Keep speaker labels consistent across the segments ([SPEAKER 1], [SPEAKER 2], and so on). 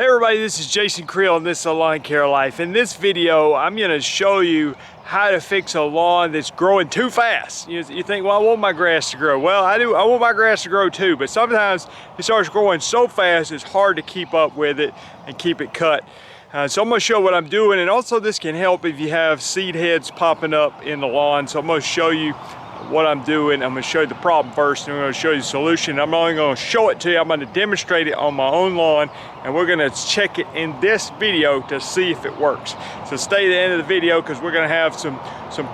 [SPEAKER 1] Hey everybody, this is Jason Creel and this is Lawn Care Life. In this video, I'm going to show you how to fix a lawn that's growing too fast. You think, well, I want my grass to grow. Well, I do. I want my grass to grow too, but sometimes it starts growing so fast it's hard to keep up with it and keep it cut. So I'm going to show what I'm doing, and also this can help if you have seed heads popping up in the lawn. So I'm going to show you what I'm doing. I'm going to show you the problem first, and I'm going to show you the solution. I'm not only going to show it to you, I'm going to demonstrate it on my own lawn, and we're going to check it in this video to see if it works. So stay to the end of the video because we're going to have some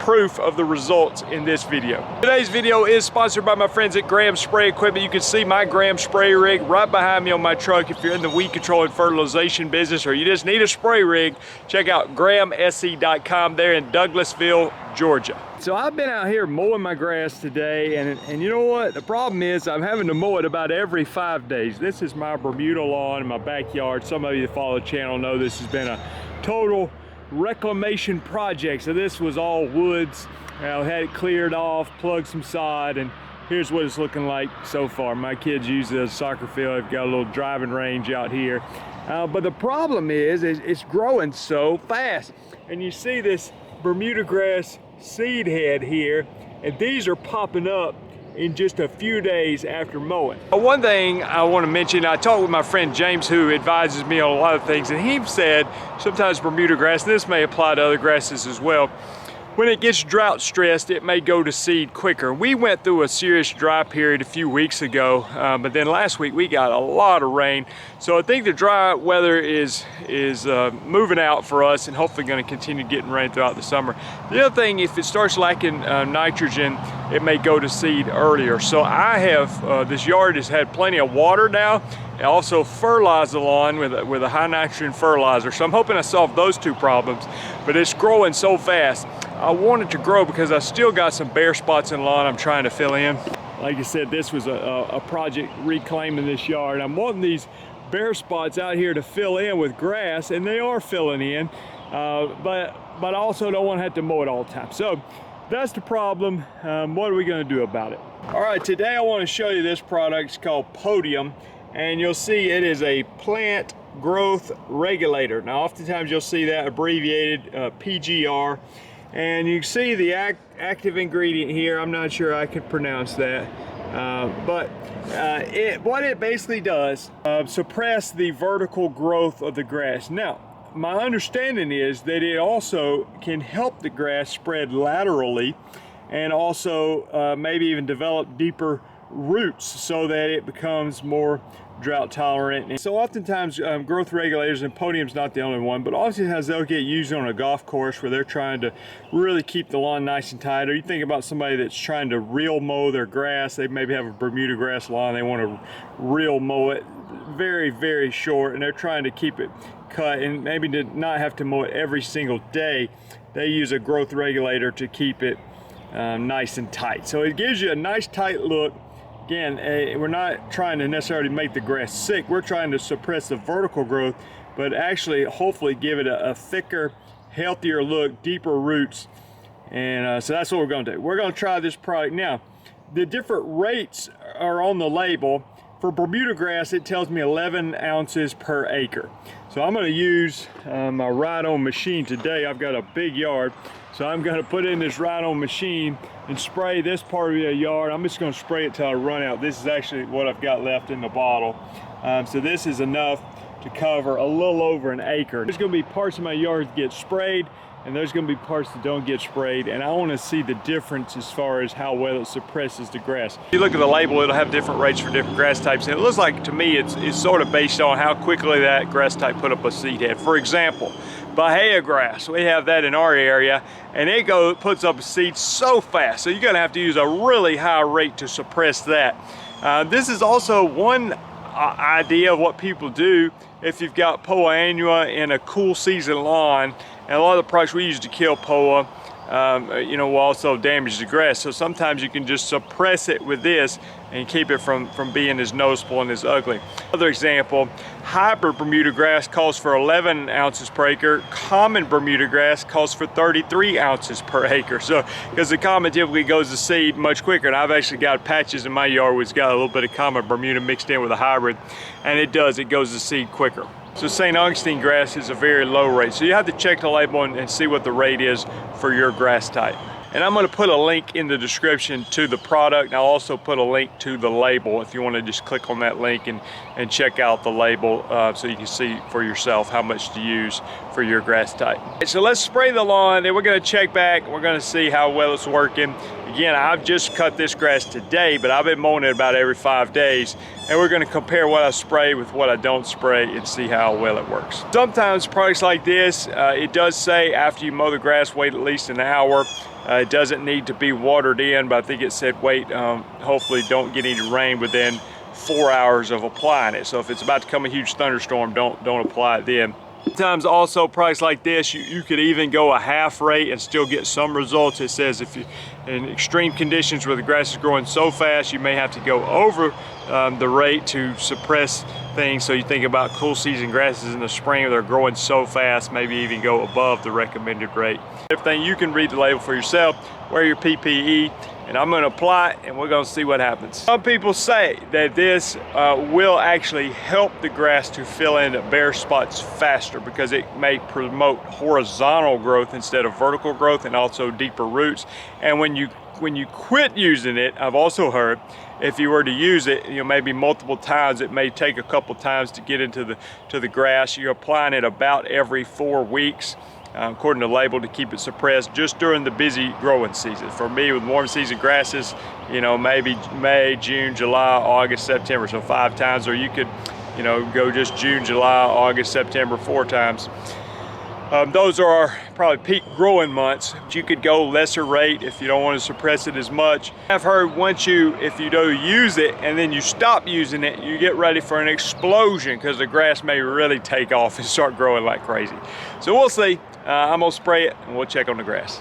[SPEAKER 1] proof of the results in this video. Today's video is sponsored by my friends at Graham Spray Equipment. You can see my Graham spray rig right behind me on my truck. If you're in the weed control and fertilization business, or you just need a spray rig, check out grahamse.com there in Douglasville, Georgia. So I've been out here mowing my grass today, and you know what? The problem is I'm having to mow it about every 5 days. This is my Bermuda lawn in my backyard. Some of you that follow the channel know this has been a total reclamation project. So this was all woods. I had it cleared off, plugged some sod, and here's what it's looking like so far. My kids use it as a soccer field. I've got a little driving range out here. But the problem is it's growing so fast. And you see this Bermuda grass seed head here, and these are popping up in just a few days after mowing. One thing I want to mention, I talked with my friend James, who advises me on a lot of things, and he said sometimes Bermuda grass, and this may apply to other grasses as well, when it gets drought stressed, it may go to seed quicker. We went through a serious dry period a few weeks ago, but then last week we got a lot of rain. So I think the dry weather is moving out for us, and hopefully going to continue getting rain throughout the summer. The other thing, if it starts lacking nitrogen, it may go to seed earlier. So I have, this yard has had plenty of water now. I also fertilize the lawn with a high nitrogen fertilizer. So I'm hoping I solve those two problems, but it's growing so fast. I want it to grow because I still got some bare spots in the lawn I'm trying to fill in. Like I said, this was a project reclaiming this yard. I'm wanting these bare spots out here to fill in with grass, and they are filling in, but I also don't want to have to mow it all the time. So that's the problem. What are we going to do about it? All right, today I want to show you this product. It's called Podium, and you'll see it is a plant growth regulator. Now oftentimes you'll see that abbreviated PGR, and you can see the active ingredient here. I'm not sure I could pronounce that, but what it basically does, suppress the vertical growth of the grass. Now, my understanding is that it also can help the grass spread laterally, and also maybe even develop deeper roots so that it becomes more drought tolerant. And so oftentimes growth regulators, and Podium's not the only one, but oftentimes they'll get used on a golf course where they're trying to really keep the lawn nice and tight. Or you think about somebody that's trying to reel mow their grass. They maybe have a Bermuda grass lawn, they want to reel mow it very, very short, and they're trying to keep it cut and maybe to not have to mow it every single day. They use a growth regulator to keep it nice and tight. So it gives you a nice tight look. Again, we're not trying to necessarily make the grass sick. We're trying to suppress the vertical growth, but actually hopefully give it a thicker, healthier look, deeper roots. And so that's what we're going to do. We're going to try this product. Now, the different rates are on the label. For Bermuda grass, it tells me 11 ounces per acre. So I'm going to use my ride-on machine today. I've got a big yard, so I'm going to put in this ride-on machine and spray this part of the yard. I'm just going to spray it till I run out. This is actually what I've got left in the bottle. So this is enough to cover a little over an acre. There's going to be parts of my yard that get sprayed, and there's going to be parts that don't get sprayed, and I want to see the difference as far as how well it suppresses the grass. If you look at the label, it'll have different rates for different grass types, and it looks like to me it's sort of based on how quickly that grass type put up a seed head. For example, Bahia grass, we have that in our area, and it puts up a seed so fast, so you're going to have to use a really high rate to suppress that. This is also one idea of what people do if you've got Poa annua in a cool season lawn. And a lot of the products we use to kill Poa, will also damage the grass. So sometimes you can just suppress it with this and keep it from being as noticeable and as ugly. Another example, hybrid Bermuda grass calls for 11 ounces per acre. Common Bermuda grass calls for 33 ounces per acre. So, because the common typically goes to seed much quicker, and I've actually got patches in my yard where it's got a little bit of common Bermuda mixed in with a hybrid, and it goes to seed quicker. So St. Augustine grass is a very low rate. So you have to check the label and see what the rate is for your grass type. And I'm going to put a link in the description to the product. I'll also put a link to the label if you want to just click on that link and check out the label so you can see for yourself how much to use for your grass type. So let's spray the lawn, then we're going to check back. We're going to see how well it's working. Again, I've just cut this grass today, but I've been mowing it about every 5 days. And we're going to compare what I spray with what I don't spray and see how well it works. Sometimes products like this, it does say after you mow the grass, wait at least an hour. It doesn't need to be watered in, but I think it said wait, hopefully don't get any rain within 4 hours of applying it. So if it's about to come a huge thunderstorm, don't apply it then. Sometimes also products like this, you could even go a half rate and still get some results. It says if you in extreme conditions where the grass is growing so fast, you may have to go over the rate to suppress things. So you think about cool season grasses in the spring where they're growing so fast, maybe even go above the recommended rate. Everything you can read the label for yourself, wear your PPE, and I'm going to apply it and we're going to see what happens. Some people say that this will actually help the grass to fill in bare spots faster because it may promote horizontal growth instead of vertical growth and also deeper roots. And when you quit using it, I've also heard if you were to use it, maybe multiple times, it may take a couple times to get into the grass. You're applying it about every 4 weeks. According to the label, to keep it suppressed just during the busy growing season. For me, with warm season grasses, maybe May, June, July, August, September, so 5 times, or you could, go just June, July, August, September, 4 times. Those are our probably peak growing months. You could go lesser rate if you don't want to suppress it as much. I've heard if you do use it and then you stop using it, you get ready for an explosion because the grass may really take off and start growing like crazy. So we'll see. I'm gonna spray it and we'll check on the grass.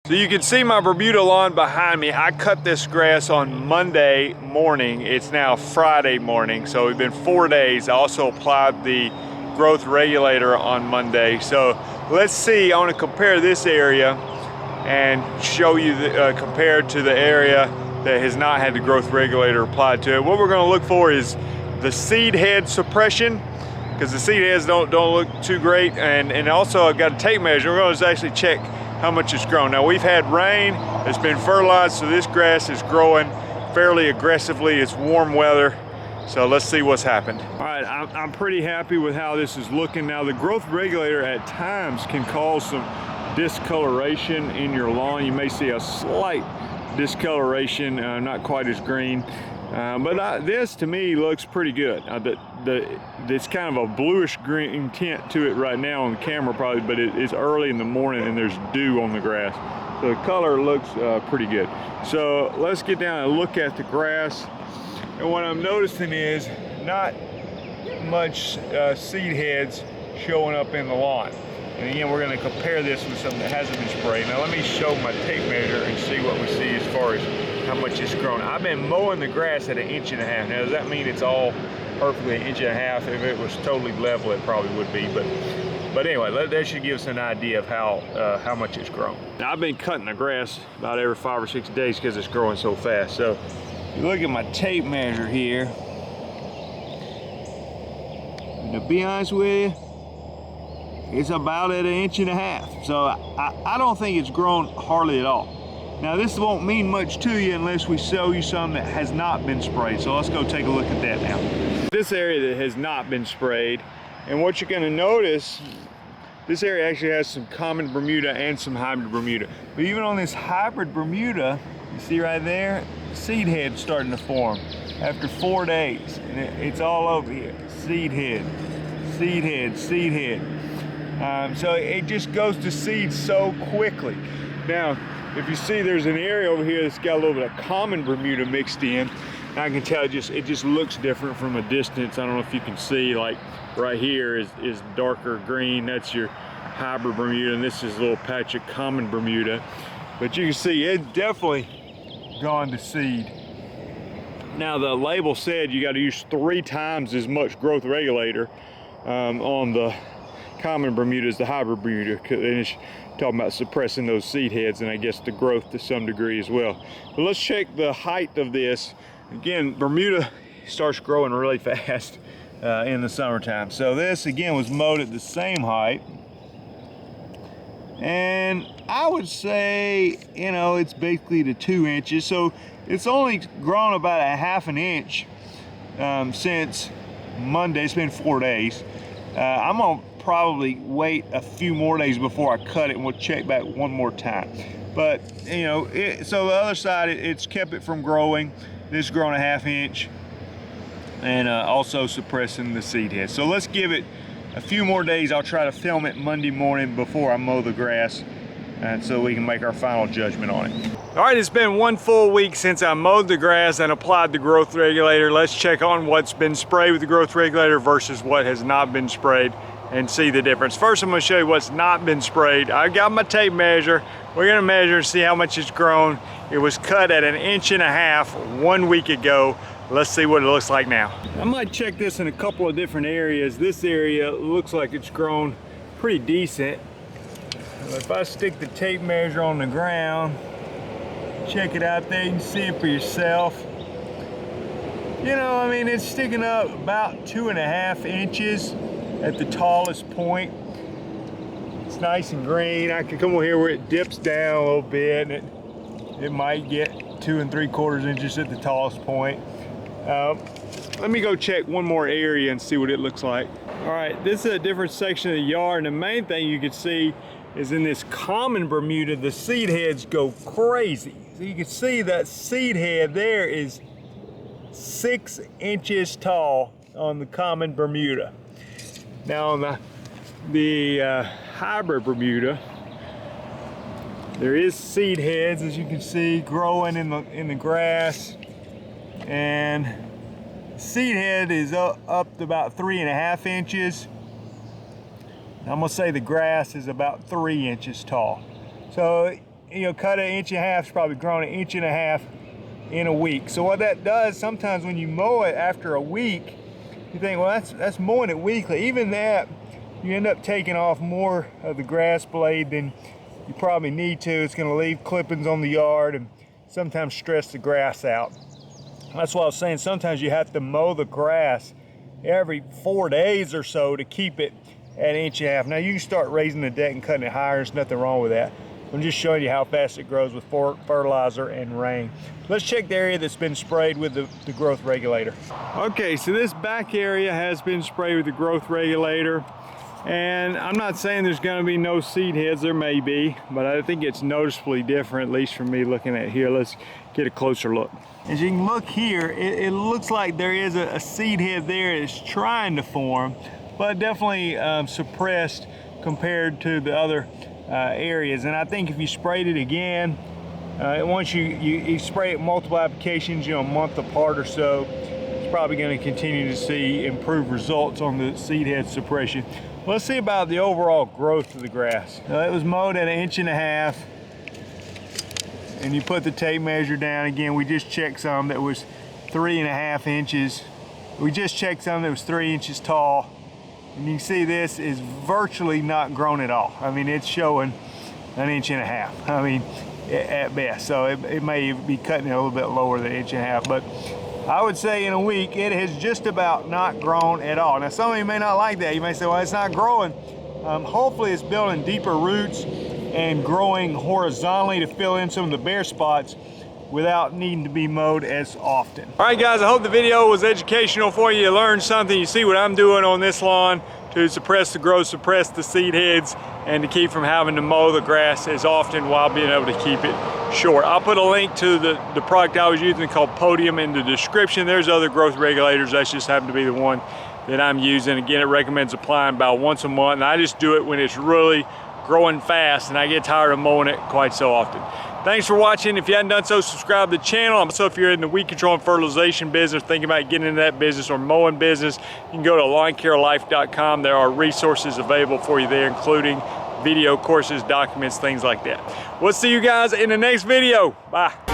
[SPEAKER 1] So you can see my Bermuda lawn behind me. I cut this grass on Monday morning. It's now Friday morning, so it's been 4 days. I also applied the growth regulator on Monday. So let's see, I want to compare this area and show you compared to the area that has not had the growth regulator applied to it. What we're going to look for is the seed head suppression, because the seed heads don't look too great, and also I've got a tape measure. We're going to actually check how much it's grown. Now we've had rain, it's been fertilized, so this grass is growing fairly aggressively. It's warm weather, so let's see what's happened. All right, I'm pretty happy with how this is looking. Now the growth regulator at times can cause some discoloration in your lawn. You may see a slight discoloration, not quite as green. But this to me looks pretty good. It's kind of a bluish green tint to it right now on the camera probably, but it's early in the morning and there's dew on the grass. So the color looks pretty good. So let's get down and look at the grass. And what I'm noticing is not much seed heads showing up in the lawn. And again, we're going to compare this with something that hasn't been sprayed. Now let me show my tape measure and see what we see as far as how much it's grown. I've been mowing the grass at 1.5 inches. Now does that mean it's all perfectly 1.5 inches? If it was totally level, it probably would be. But anyway, that should give us an idea of how much it's grown. Now I've been cutting the grass about every 5 or 6 days because it's growing so fast. So if you look at my tape measure here, and to be honest with you, it's about at 1.5 inches. So I don't think it's grown hardly at all. Now this won't mean much to you unless we show you some that has not been sprayed. So let's go take a look at that now. This area that has not been sprayed, and what you're gonna notice, this area actually has some common Bermuda and some hybrid Bermuda. But even on this hybrid Bermuda, you see right there, seed head's starting to form after 4 days. And it's all over here, seed head, seed head, seed head. So it just goes to seed so quickly. Now, if you see there's an area over here that's got a little bit of common Bermuda mixed in, I can tell it just looks different from a distance. I don't know if you can see, like right here is darker green. That's your hybrid Bermuda, and this is a little patch of common Bermuda. But you can see it's definitely gone to seed. Now the label said you got to use 3 times as much growth regulator on the common Bermuda as the hybrid Bermuda, and it's talking about suppressing those seed heads and I guess the growth to some degree as well. But let's check the height of this. Again, Bermuda starts growing really fast in the summertime. So this again was mowed at the same height, and I would say, you know, it's basically to 2 inches. So it's only grown about a ½ inch since Monday. It's been 4 days. I'm gonna probably wait a few more days before I cut it, and we'll check back one more time. But you know, so the other side, it's kept it from growing. This is growing a ½ inch, and also suppressing the seed head. So let's give it a few more days. I'll try to film it Monday morning before I mow the grass, and so we can make our final judgment on it. All right, it's been 1 full week since I mowed the grass and applied the growth regulator. Let's check on what's been sprayed with the growth regulator versus what has not been sprayed and see the difference. First, I'm gonna show you what's not been sprayed. I got my tape measure. We're gonna measure and see how much it's grown. It was cut at 1.5 inches 1 week ago. Let's see what it looks like now. I might check this in a couple of different areas. This area looks like it's grown pretty decent. If I stick the tape measure on the ground, check it out there, you can see it for yourself. You know, I mean, it's sticking up about 2.5 inches at the tallest point. It's nice and green. I can come over here where it dips down a little bit, and it might get 2 3/4 inches at the tallest point. Let me go check one more area and see what it looks like. All right, this is a different section of the yard, and the main thing you can see is in this common Bermuda, the seed heads go crazy. So you can see that seed head there is 6 inches tall on the common Bermuda. Now on the hybrid Bermuda, there is seed heads, as you can see, growing in the grass, and seed head is up to about 3.5 inches. I'm gonna say the grass is about 3 inches tall. So, you know, cut 1.5 inches, it's probably grown 1.5 inches in a week. So what that does, sometimes when you mow it after a week, you think, well, that's mowing it weekly. Even that, you end up taking off more of the grass blade than you probably need to. It's gonna leave clippings on the yard and sometimes stress the grass out. That's why I was saying sometimes you have to mow the grass every 4 days or so to keep it at 1.5 inches. Now you can start raising the deck and cutting it higher. There's nothing wrong with that. I'm just showing you how fast it grows with fertilizer and rain. Let's check the area that's been sprayed with the growth regulator. Okay, so this back area has been sprayed with the growth regulator. And I'm not saying there's gonna be no seed heads, there may be, but I think it's noticeably different, at least from me looking at here. Let's get a closer look. As you can look here, it looks like there is a seed head there that's trying to form, but definitely suppressed compared to the other areas. And I think if you sprayed it again, once you spray it multiple applications, you know, a month apart or so, it's probably going to continue to see improved results on the seed head suppression. Let's see about the overall growth of the grass. Now, it was mowed at 1.5 inches, and you put the tape measure down. Again, we just checked some that was 3.5 inches. We just checked some that was 3 inches tall. And you can see this is virtually not grown at all. I mean, it's showing 1.5 inches. I mean, at best. So it may be cutting it a little bit lower than 1.5 inches, but I would say in a week, it has just about not grown at all. Now, some of you may not like that. You may say, well, it's not growing. Hopefully it's building deeper roots and growing horizontally to fill in some of the bare spots without needing to be mowed as often. All right, guys, I hope the video was educational for you. You learned something. You see what I'm doing on this lawn to suppress the growth, suppress the seed heads, and to keep from having to mow the grass as often while being able to keep it short. I'll put a link to the product I was using called Podium in the description. There's other growth regulators. That just happened to be the one that I'm using. Again, it recommends applying about once a month, and I just do it when it's really growing fast and I get tired of mowing it quite so often. Thanks for watching. If you hadn't done so, subscribe to the channel. Also, if you're in the weed control and fertilization business, thinking about getting into that business or mowing business, you can go to lawncarelife.com. There are resources available for you there, including video courses, documents, things like that. We'll see you guys in the next video. Bye.